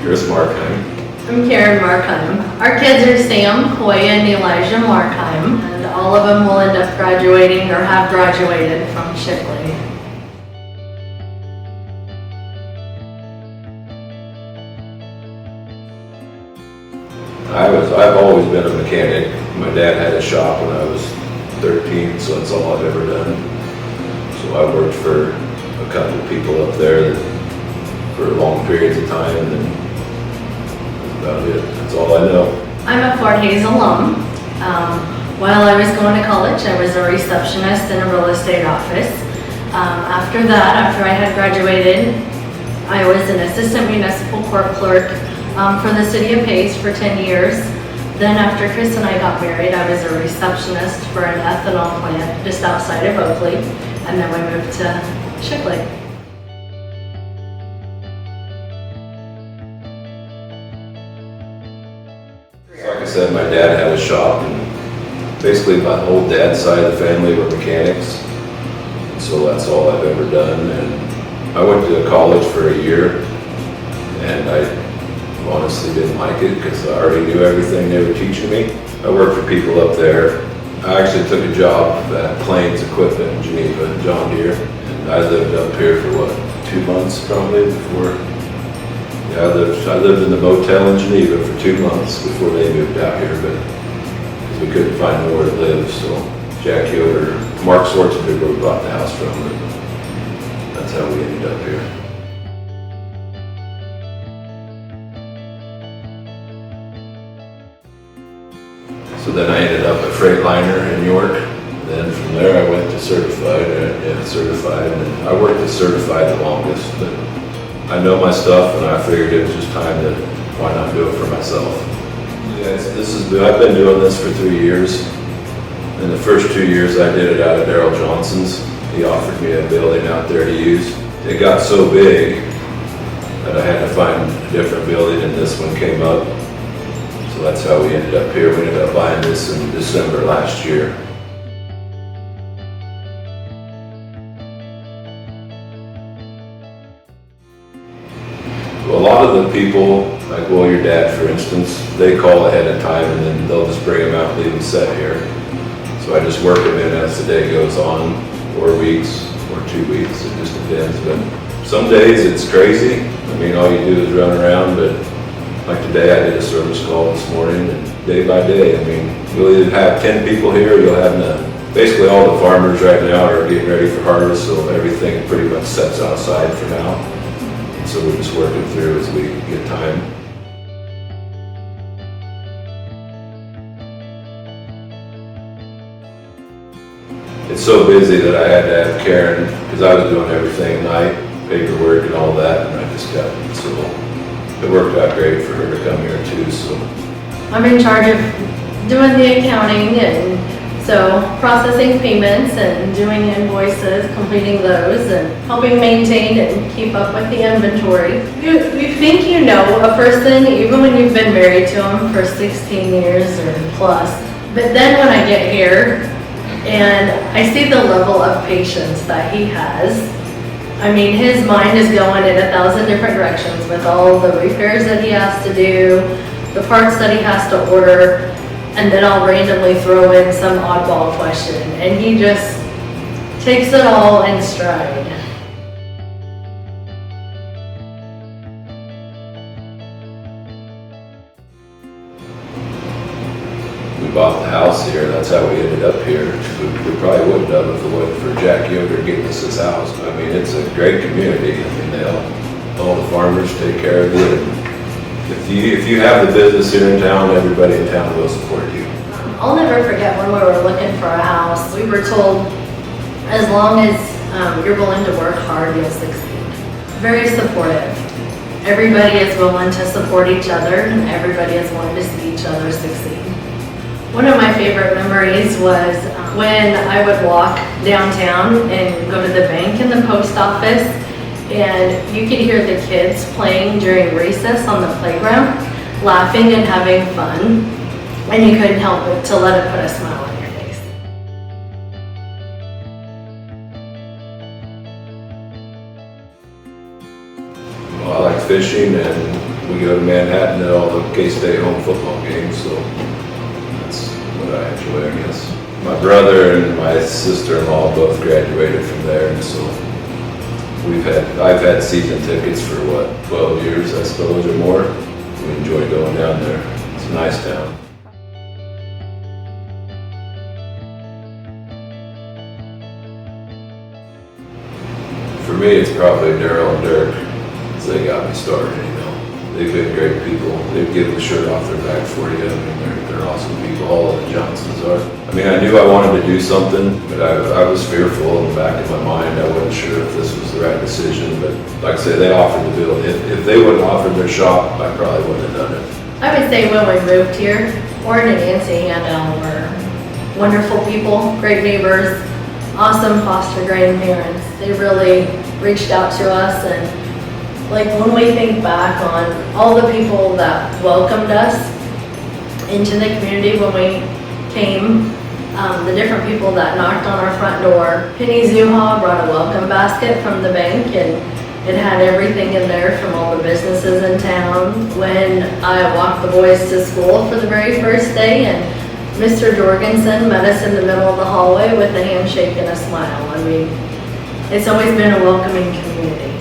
Margheim. I'm Karen Margheim. Our kids are Sam, Hoya, and Elijah Margheim, and all of them will end up graduating or have graduated from Shickley. I've always been a mechanic. My dad had a shop when I was 13, so that's all I've ever done. So I worked for a couple of people up there for long periods of time, and then that's about it. That's all I know. I'm a Fort Hays alum. While I was going to college, I was a receptionist in a real estate office. After that, after I had graduated, I was an assistant municipal court clerk for the city of Hays for 10 years. Then after Chris and I got married, I was a receptionist for an ethanol plant just outside of Oakley, and then we moved to Shickley. Like I said, my dad had a shop, and basically my whole dad's side of the family were mechanics. So that's all I've ever done. And I went to college for a year, and I honestly didn't like it because I already knew everything they were teaching me. I worked for people up there. I actually took a job at Plains Equipment in Geneva, John Deere, and I lived up here for 2 months probably before. Yeah, I lived in the motel in Geneva for 2 months before they moved out here, but because we couldn't find nowhere to live, so Jack Yoder, Mark Schwarzenegger, we bought the house from, and that's how we ended up here. So then I ended up at Freightliner in York. Then from there I went to certified, and I worked at certified the longest, but I know my stuff, and I figured it was just time to, why not do it for myself. Yeah, I've been doing this for 3 years. In the first 2 years I did it out of Daryl Johnson's. He offered me a building out there to use. It got so big that I had to find a different building, and this one came up. So that's how we ended up here. We ended up buying this in December last year. Well, a lot of the people, like your dad for instance, they call ahead of time and then they'll just bring them out and leave them set here. So I just work them in as the day goes on, 4 weeks or 2 weeks, it just depends. But some days it's crazy. I mean, all you do is run around, but like today, I did a service call this morning, and day by day, I mean, you'll either have 10 people here, or you'll have none. Basically, all the farmers right now are getting ready for harvest, so everything pretty much sets outside for now. And so we're just working through as we get time. It's so busy that I had to have Karen, because I was doing everything at night, paperwork and all that, and I just got so. It worked out great for her to come here too, so. I'm in charge of doing the accounting, and so processing payments and doing invoices, completing those, and helping maintain and keep up with the inventory. You think you know a person even when you've been married to them for 16 years or plus, but then when I get here and I see the level of patience that he has, I mean, his mind is going in 1,000 different directions with all the repairs that he has to do, the parts that he has to order, and then I'll randomly throw in some oddball question, and he just takes it all in stride. We bought the house here, that's how we ended up here. We probably wouldn't have if it wasn't for Jack Yoder getting us this house. I mean, it's a great community. I mean, all the farmers take care of it. And if you have the business here in town, everybody in town will support you. I'll never forget when we were looking for a house, we were told, as long as you're willing to work hard, you'll succeed. Very supportive. Everybody is willing to support each other, and everybody is willing to see each other succeed. One of my favorite memories was when I would walk downtown and go to the bank and the post office, and you could hear the kids playing during recess on the playground, laughing and having fun, and you couldn't help but to let it put a smile on your face. Well, I like fishing and we go to Manhattan at all the K-State home football games, so that's what I enjoy, I guess. My brother and my sister-in-law both graduated from there, and so I've had season tickets for 12 years, I suppose, or more. We enjoy going down there. It's a nice town. For me, it's probably Daryl and Dirk, because they got me started, you know. They've been great people. They'd give the shirt off their back for you. I mean, they're awesome people. All of the Johnsons are. I mean, I knew I wanted to do something, but I was fearful in the back of my mind. I wasn't sure if this was the right decision, but like I said, they offered to build. If they wouldn't offer their shop, I probably wouldn't have done it. I would say when we moved here, Warren and Nancy and Elle were wonderful people, great neighbors, awesome foster grandparents. They really reached out to us, and like when we think back on all the people that welcomed us into the community when we came, the different people that knocked on our front door. Penny Zuha brought a welcome basket from the bank, and it had everything in there from all the businesses in town. When I walked the boys to school for the very first day, and Mr. Jorgensen met us in the middle of the hallway with a handshake and a smile. I mean, it's always been a welcoming community.